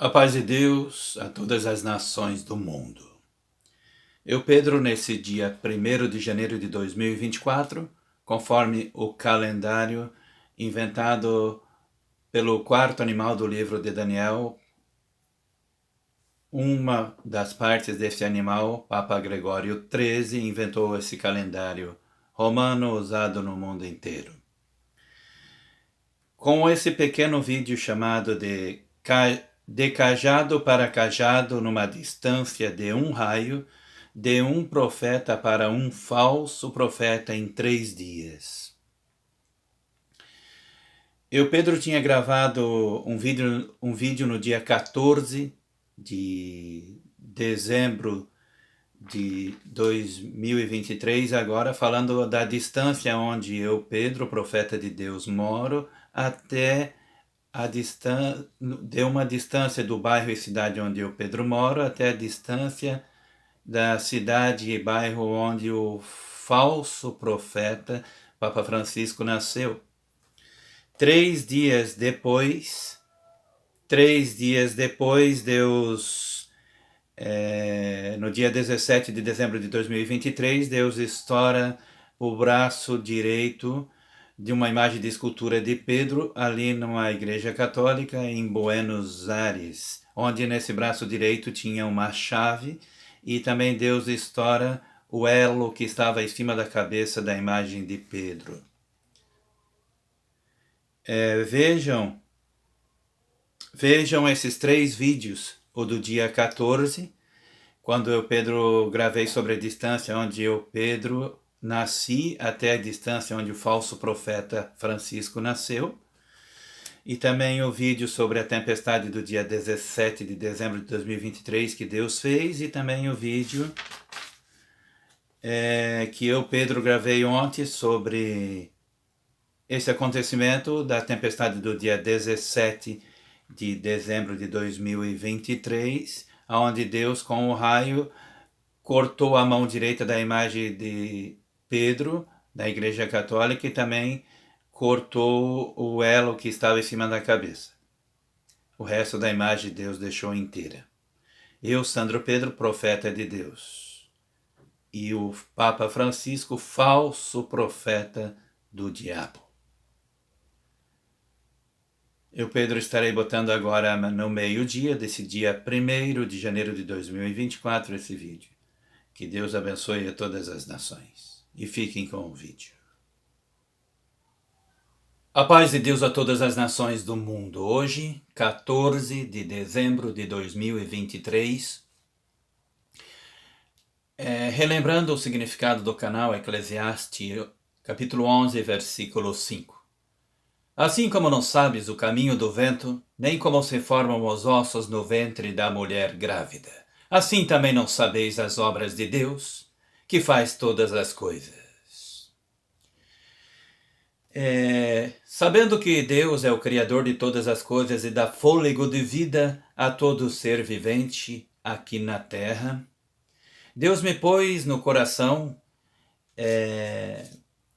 A paz de Deus a todas as nações do mundo. Eu, Pedro, nesse dia 1º de janeiro de 2024, conforme o calendário inventado pelo quarto animal do livro de Daniel, uma das partes desse animal, Papa Gregório XIII, inventou esse calendário romano usado no mundo inteiro. Com esse pequeno vídeo chamado de cajado para cajado numa distância de um raio, de um profeta para um falso profeta em 3 dias. Eu, Pedro, tinha gravado um vídeo no dia 14 de dezembro de 2023, agora falando da distância onde eu, Pedro, profeta de Deus, moro, até de uma distância do bairro e cidade onde eu, Pedro, moro, até a distância da cidade e bairro onde o falso profeta Papa Francisco nasceu. 3 dias depois, Deus, no dia 17 de dezembro de 2023, Deus estoura o braço direito de uma imagem de escultura de Pedro ali numa igreja católica em Buenos Aires, onde nesse braço direito tinha uma chave, e também Deus estoura o elo que estava em cima da cabeça da imagem de Pedro. Vejam esses 3 vídeos, o do dia 14, quando eu, Pedro, gravei sobre a distância onde eu, Pedro, nasci, até a distância onde o falso profeta Francisco nasceu, e também o vídeo sobre a tempestade do dia 17 de dezembro de 2023 que Deus fez, e também o vídeo que eu, Pedro, gravei ontem sobre esse acontecimento da tempestade do dia 17 de dezembro de 2023, onde Deus, com o raio, cortou a mão direita da imagem de Pedro, da Igreja Católica, e também cortou o elo que estava em cima da cabeça. O resto da imagem Deus deixou inteira. Eu, Sandro Pedro, profeta de Deus. E o Papa Francisco, falso profeta do diabo. Eu, Pedro, estarei botando agora no meio-dia desse dia 1º de janeiro de 2024 esse vídeo. Que Deus abençoe a todas as nações. E fiquem com o vídeo. A paz de Deus a todas as nações do mundo. Hoje, 14 de dezembro de 2023. Relembrando o significado do canal Eclesiastes, capítulo 11, versículo 5. Assim como não sabes o caminho do vento, nem como se formam os ossos no ventre da mulher grávida, assim também não sabeis as obras de Deus, que faz todas as coisas. Sabendo que Deus é o Criador de todas as coisas e dá fôlego de vida a todo ser vivente aqui na terra, Deus me pôs no coração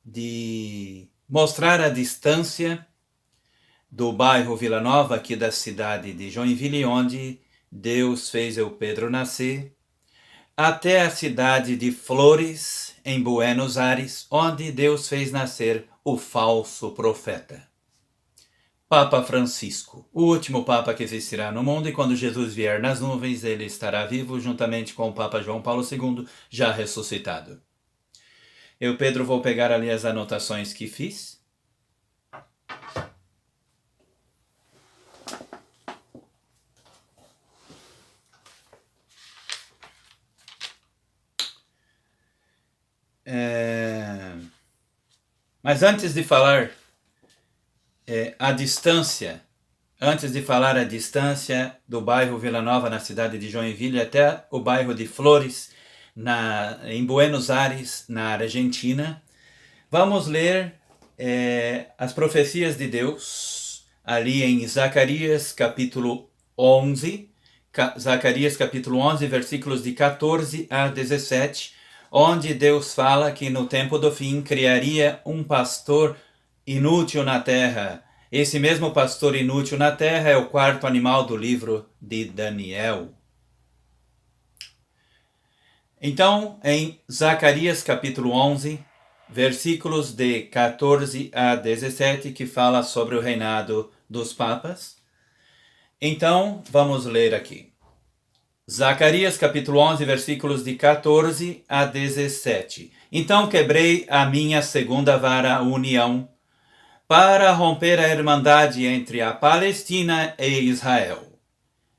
de mostrar a distância do bairro Vila Nova, aqui da cidade de Joinville, onde Deus fez eu, Pedro, nascer, até a cidade de Flores, em Buenos Aires, onde Deus fez nascer o falso profeta. Papa Francisco, o último Papa que existirá no mundo, e quando Jesus vier nas nuvens, ele estará vivo juntamente com o Papa João Paulo II, já ressuscitado. Eu, Pedro, vou pegar ali as anotações que fiz. Mas antes de falar a distância do bairro Vila Nova, na cidade de Joinville, até o bairro de Flores, em Buenos Aires, na Argentina, vamos ler as profecias de Deus, ali em Zacarias capítulo 11, versículos de 14 a 17, onde Deus fala que no tempo do fim criaria um pastor inútil na terra, Esse mesmo pastor inútil na terra é o quarto animal do livro de Daniel. Então, em Zacarias capítulo 11, versículos de 14 a 17, que fala sobre o reinado dos papas. Então, vamos ler aqui. Zacarias capítulo 11, versículos de 14 a 17. Então quebrei a minha segunda vara, a união, para romper a irmandade entre a Palestina e Israel.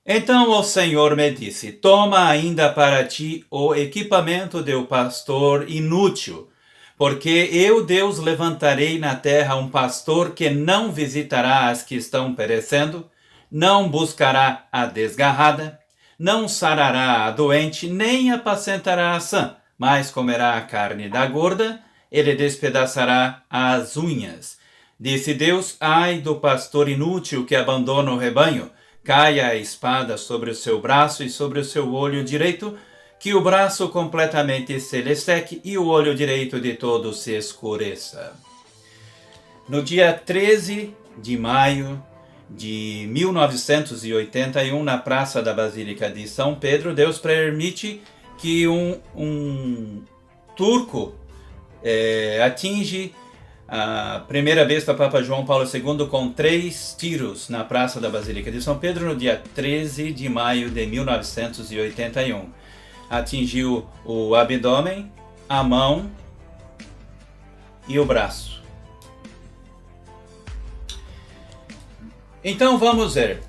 Então o Senhor me disse: toma ainda para ti o equipamento do pastor inútil, porque eu, Deus, levantarei na terra um pastor que não visitará as que estão perecendo, não buscará a desgarrada, não sarará a doente, nem apacentará a sã, mas comerá a carne da gorda, ele despedaçará as unhas. Disse Deus: ai do pastor inútil que abandona o rebanho, caia a espada sobre o seu braço e sobre o seu olho direito, que o braço completamente se lhe seque e o olho direito de todo se escureça. No dia 13 de maio de 1981, na Praça da Basílica de São Pedro, Deus permite que um turco atinge a primeira besta Papa João Paulo II com 3 tiros na Praça da Basílica de São Pedro no dia 13 de maio de 1981. Atingiu o abdômen, a mão e o braço. Então vamos ver.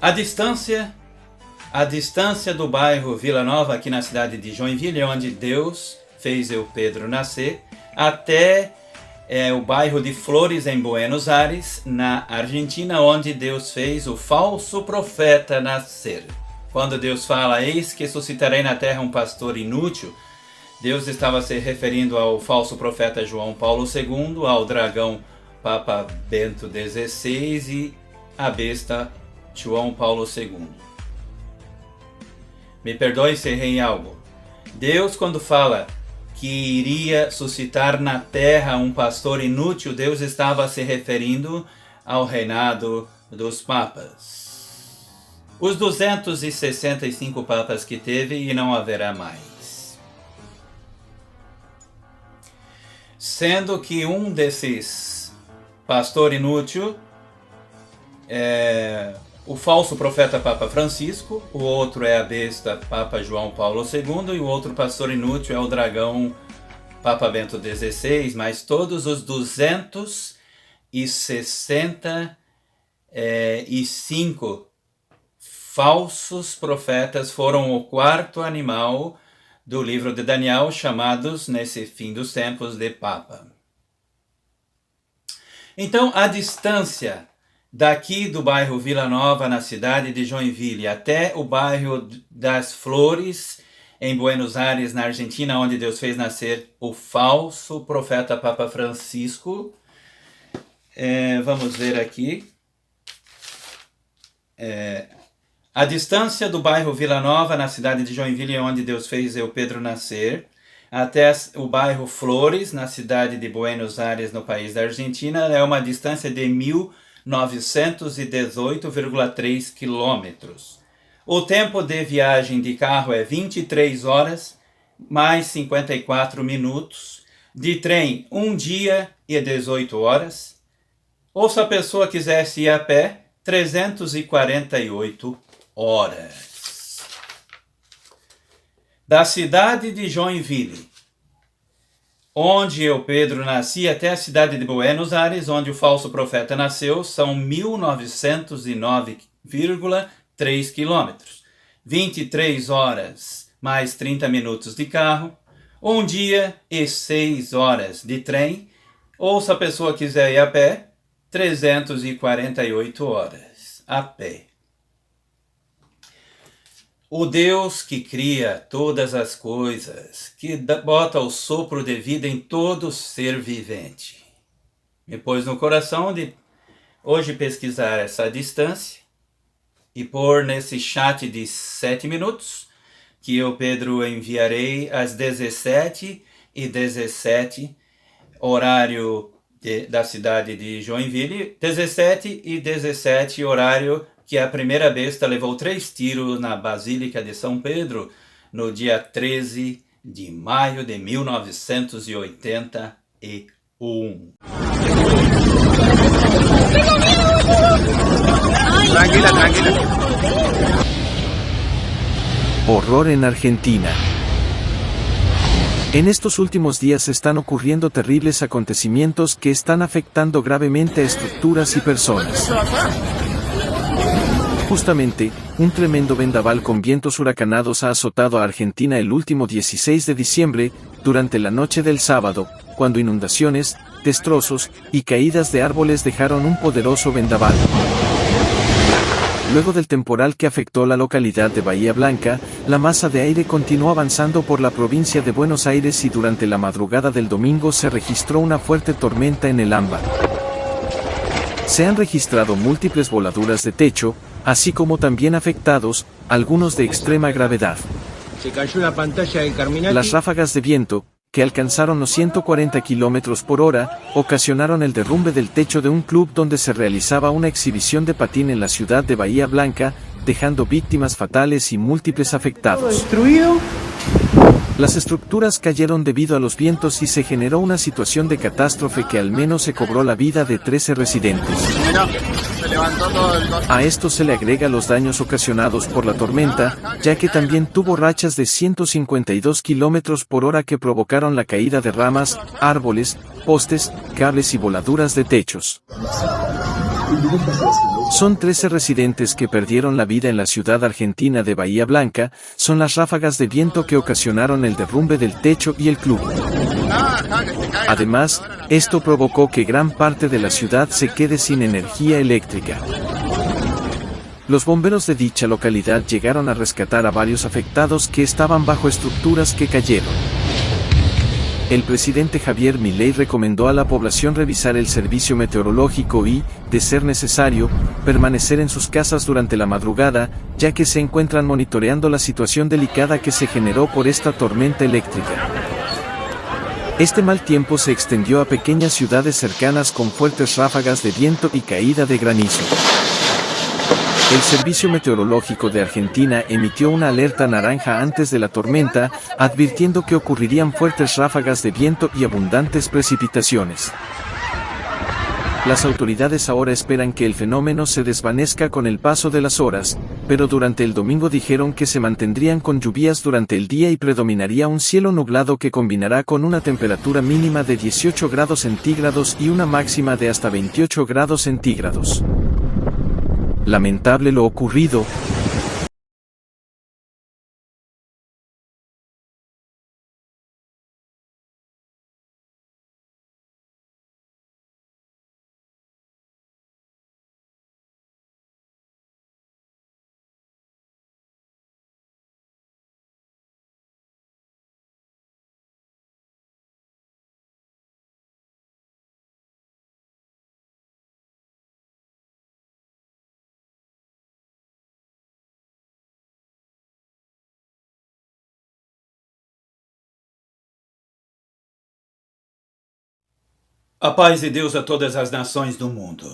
A distância do bairro Vila Nova, aqui na cidade de Joinville, onde Deus fez eu Pedro nascer, até o bairro de Flores, em Buenos Aires, na Argentina, onde Deus fez o falso profeta nascer. Quando Deus fala: eis que suscitarei na terra um pastor inútil, Deus estava se referindo ao falso profeta João Paulo II, ao dragão Papa Bento XVI e a besta João Paulo II. Me perdoe se errei em algo. Deus, quando fala que iria suscitar na terra um pastor inútil, Deus estava se referindo ao reinado dos papas. Os 265 papas que teve, e não haverá mais. Sendo que um desses pastor inútil é o falso profeta Papa Francisco, o outro é a besta Papa João Paulo II e o outro pastor inútil é o dragão Papa Bento XVI, mas todos os 265 falsos profetas foram o quarto animal do livro de Daniel, chamados nesse fim dos tempos de Papa. Então, a distância daqui do bairro Vila Nova, na cidade de Joinville, até o bairro das Flores, em Buenos Aires, na Argentina, onde Deus fez nascer o falso profeta Papa Francisco. Vamos ver aqui. A distância do bairro Vila Nova, na cidade de Joinville, onde Deus fez eu Pedro nascer, até o bairro Flores, na cidade de Buenos Aires, no país da Argentina, é uma distância de 1.918,3 quilômetros. O tempo de viagem de carro é 23 horas, mais 54 minutos. De trem, 1 dia e 18 horas. Ou se a pessoa quisesse ir a pé, 348 horas. Da cidade de Joinville, onde eu, Pedro, nasci, até a cidade de Buenos Aires, onde o falso profeta nasceu, são 1.909,3 quilômetros. 23 horas mais 30 minutos de carro, 1 dia e 6 horas de trem, ou se a pessoa quiser ir a pé, 348 horas a pé. O Deus que cria todas as coisas, que bota o sopro de vida em todo ser vivente, me pôs no coração de hoje pesquisar essa distância e pôr nesse chat de 7 minutos, que eu, Pedro, enviarei às 17h17, horário da cidade de Joinville, 17h17, horário que a primeira besta levou 3 tiros na Basílica de São Pedro, no dia 13 de maio de 1981. Tranquila, tranquila. Horror en Argentina. En estos últimos días están ocurriendo terribles acontecimientos que están afectando gravemente a estructuras y personas. Justamente, un tremendo vendaval con vientos huracanados ha azotado a Argentina el último 16 de diciembre, durante la noche del sábado, cuando inundaciones, destrozos y caídas de árboles dejaron un poderoso vendaval. Luego del temporal que afectó la localidad de Bahía Blanca, la masa de aire continuó avanzando por la provincia de Buenos Aires y durante la madrugada del domingo se registró una fuerte tormenta en el Ámbar. Se han registrado múltiples voladuras de techo, así como también afectados, algunos de extrema gravedad. Se cayó la pantalla del Carminati. Las ráfagas de viento, que alcanzaron los 140 km por hora, ocasionaron el derrumbe del techo de un club donde se realizaba una exhibición de patín en la ciudad de Bahía Blanca, dejando víctimas fatales y múltiples afectados. Destruido. Las estructuras cayeron debido a los vientos y se generó una situación de catástrofe que al menos se cobró la vida de 13 residentes. A esto se le agrega los daños ocasionados por la tormenta, ya que también tuvo rachas de 152 km por hora que provocaron la caída de ramas, árboles, postes, cables y voladuras de techos. Son 13 residentes que perdieron la vida en la ciudad argentina de Bahía Blanca, son las ráfagas de viento que ocasionaron el derrumbe del techo y el club. Además, esto provocó que gran parte de la ciudad se quede sin energía eléctrica. Los bomberos de dicha localidad llegaron a rescatar a varios afectados que estaban bajo estructuras que cayeron. El presidente Javier Milei recomendó a la población revisar el servicio meteorológico y, de ser necesario, permanecer en sus casas durante la madrugada, ya que se encuentran monitoreando la situación delicada que se generó por esta tormenta eléctrica. Este mal tiempo se extendió a pequeñas ciudades cercanas con fuertes ráfagas de viento y caída de granizo. El Servicio Meteorológico de Argentina emitió una alerta naranja antes de la tormenta, advirtiendo que ocurrirían fuertes ráfagas de viento y abundantes precipitaciones. Las autoridades ahora esperan que el fenómeno se desvanezca con el paso de las horas, pero durante el domingo dijeron que se mantendrían con lluvias durante el día y predominaría un cielo nublado que combinará con una temperatura mínima de 18 grados centígrados y una máxima de hasta 28 grados centígrados. Lamentable lo ocurrido. A paz de Deus a todas as nações do mundo.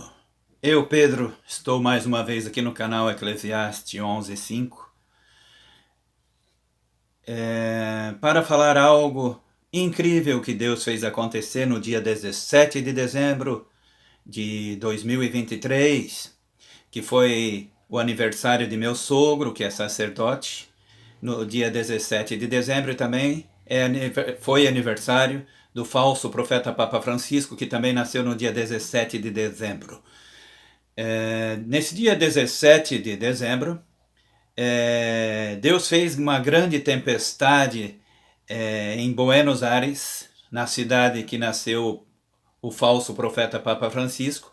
Eu, Pedro, estou mais uma vez aqui no canal Eclesiastes 11:5 para falar algo incrível que Deus fez acontecer no dia 17 de dezembro de 2023, que foi o aniversário de meu sogro, que é sacerdote. No dia 17 de dezembro também foi aniversário do falso profeta Papa Francisco, que também nasceu no dia 17 de dezembro. Nesse dia 17 de dezembro, Deus fez uma grande tempestade em Buenos Aires, na cidade que nasceu o falso profeta Papa Francisco,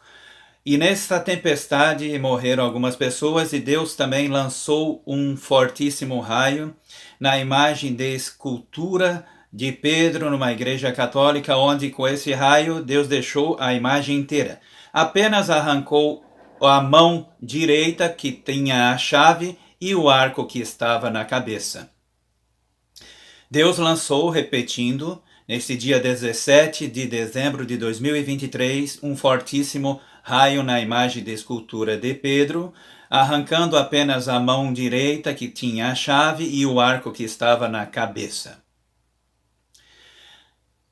e nessa tempestade morreram algumas pessoas e Deus também lançou um fortíssimo raio na imagem de escultura de Pedro numa igreja católica, onde com esse raio Deus deixou a imagem inteira. Apenas arrancou a mão direita que tinha a chave e o arco que estava na cabeça. Deus lançou, repetindo, nesse dia 17 de dezembro de 2023, um fortíssimo raio na imagem de escultura de Pedro, arrancando apenas a mão direita que tinha a chave e o arco que estava na cabeça.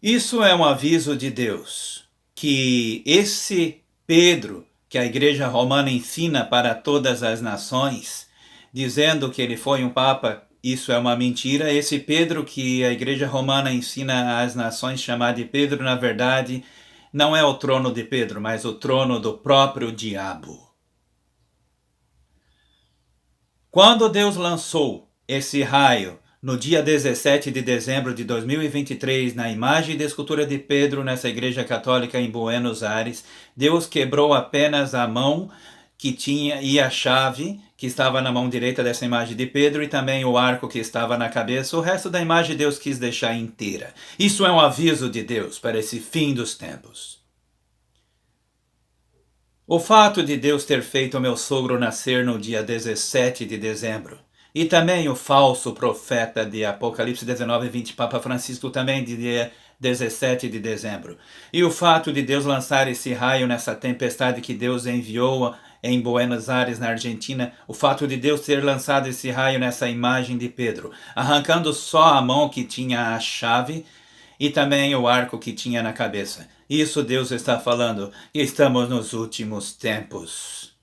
Isso é um aviso de Deus, que esse Pedro, que a Igreja Romana ensina para todas as nações, dizendo que ele foi um papa, isso é uma mentira. Esse Pedro que a Igreja Romana ensina às nações chamar de Pedro, na verdade, não é o trono de Pedro, mas o trono do próprio diabo. Quando Deus lançou esse raio no dia 17 de dezembro de 2023, na imagem de escultura de Pedro nessa igreja católica em Buenos Aires, Deus quebrou apenas a mão que tinha e a chave que estava na mão direita dessa imagem de Pedro e também o arco que estava na cabeça. O resto da imagem Deus quis deixar inteira. Isso é um aviso de Deus para esse fim dos tempos. O fato de Deus ter feito meu sogro nascer no dia 17 de dezembro e também o falso profeta de Apocalipse 19:20, Papa Francisco, também de dia 17 de dezembro. E o fato de Deus lançar esse raio nessa tempestade que Deus enviou em Buenos Aires, na Argentina, o fato de Deus ter lançado esse raio nessa imagem de Pedro, arrancando só a mão que tinha a chave e também o arco que tinha na cabeça. Isso Deus está falando, e estamos nos últimos tempos.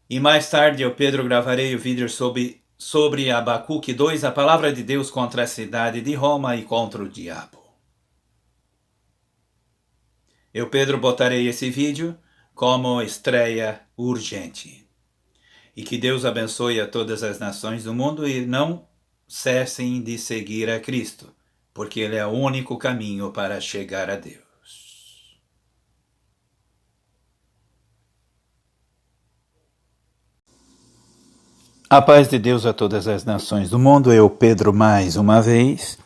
E mais tarde eu, Pedro, gravarei o vídeo sobre Abacuque 2, a palavra de Deus contra a cidade de Roma e contra o diabo. Eu, Pedro, botarei esse vídeo como estreia urgente. E que Deus abençoe a todas as nações do mundo e não cessem de seguir a Cristo, porque Ele é o único caminho para chegar a Deus. A paz de Deus a todas as nações do mundo. Eu, Pedro, mais uma vez,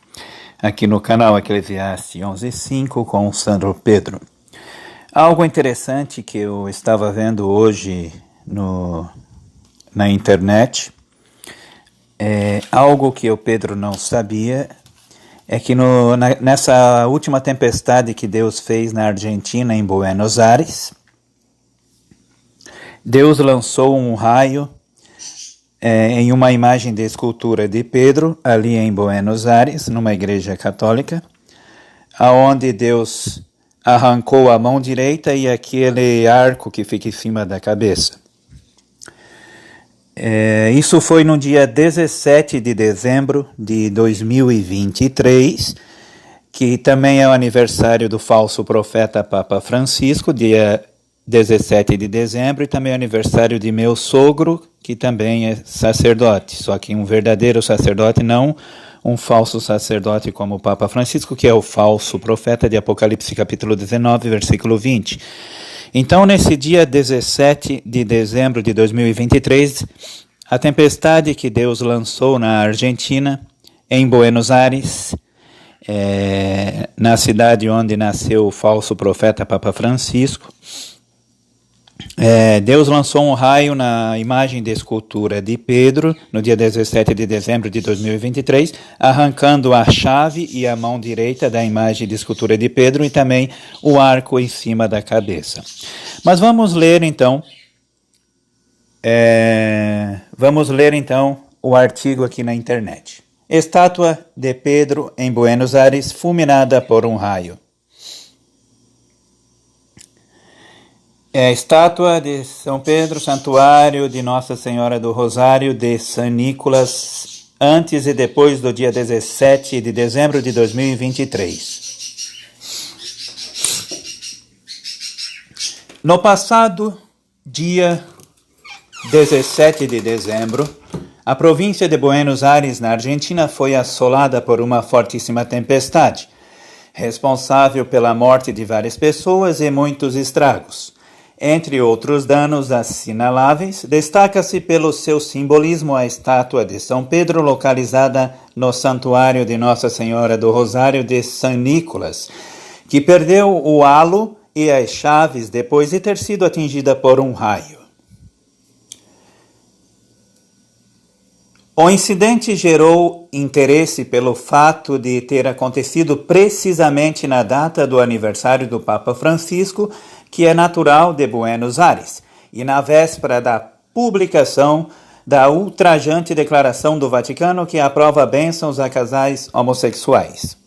aqui no canal Eclesiastes 11:5 com o Sandro Pedro. Algo interessante que eu estava vendo hoje na internet, algo que eu, Pedro, não sabia, é que nessa última tempestade que Deus fez na Argentina, em Buenos Aires, Deus lançou um raio em uma imagem de escultura de Pedro, ali em Buenos Aires, numa igreja católica, aonde Deus arrancou a mão direita e aquele arco que fica em cima da cabeça. Isso foi no dia 17 de dezembro de 2023, que também é o aniversário do falso profeta Papa Francisco, dia 17 de dezembro, e também é o aniversário de meu sogro, que também é sacerdote, só que um verdadeiro sacerdote, não um falso sacerdote como o Papa Francisco, que é o falso profeta de Apocalipse capítulo 19, versículo 20. Então, nesse dia 17 de dezembro de 2023, a tempestade que Deus lançou na Argentina, em Buenos Aires, na cidade onde nasceu o falso profeta Papa Francisco, Deus lançou um raio na imagem de escultura de Pedro, no dia 17 de dezembro de 2023, arrancando a chave e a mão direita da imagem de escultura de Pedro e também o arco em cima da cabeça. Mas vamos ler então o artigo aqui na internet. Estátua de Pedro em Buenos Aires fulminada por um raio. Estátua de São Pedro, santuário de Nossa Senhora do Rosário de San Nicolás, antes e depois do dia 17 de dezembro de 2023. No passado dia 17 de dezembro, a província de Buenos Aires, na Argentina, foi assolada por uma fortíssima tempestade, responsável pela morte de várias pessoas e muitos estragos. Entre outros danos assinaláveis, destaca-se pelo seu simbolismo a estátua de São Pedro, localizada no Santuário de Nossa Senhora do Rosário de San Nicolás, que perdeu o halo e as chaves depois de ter sido atingida por um raio. O incidente gerou interesse pelo fato de ter acontecido precisamente na data do aniversário do Papa Francisco, que é natural de Buenos Aires, e na véspera da publicação da ultrajante declaração do Vaticano que aprova bênçãos a casais homossexuais.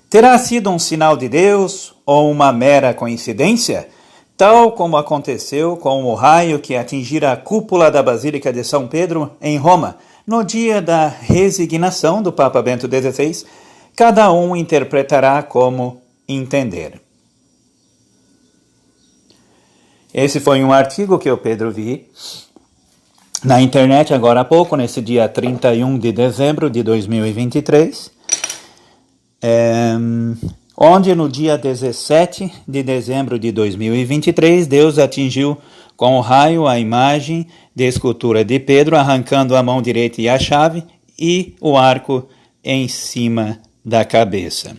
Terá sido um sinal de Deus ou uma mera coincidência? Tal como aconteceu com o raio que atingira a cúpula da Basílica de São Pedro, em Roma, no dia da resignação do Papa Bento XVI, cada um interpretará como entender. Esse foi um artigo que eu, Pedro, vi na internet agora há pouco, nesse dia 31 de dezembro de 2023, onde no dia 17 de dezembro de 2023, Deus atingiu com o raio a imagem de escultura de Pedro, arrancando a mão direita e a chave, e o arco em cima da cabeça.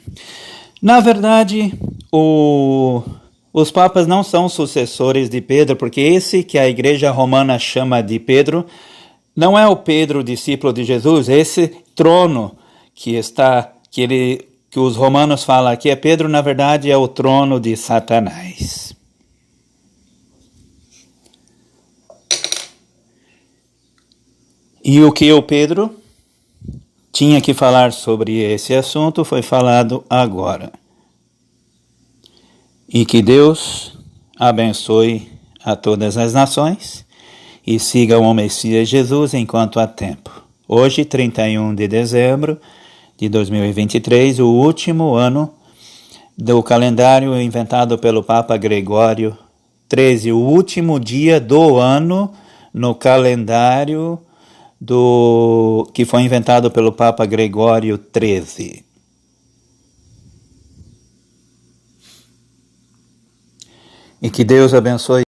Na verdade, os papas não são sucessores de Pedro, porque esse que a igreja romana chama de Pedro, não é o Pedro, discípulo de Jesus. Esse trono que os romanos falam que é Pedro, na verdade é o trono de Satanás. E o que o Pedro tinha que falar sobre esse assunto foi falado agora. E que Deus abençoe a todas as nações e sigam o Messias Jesus enquanto há tempo. Hoje, 31 de dezembro de 2023, o último ano do calendário inventado pelo Papa Gregório XIII, o último dia do ano no calendário que foi inventado pelo Papa Gregório XIII. E que Deus abençoe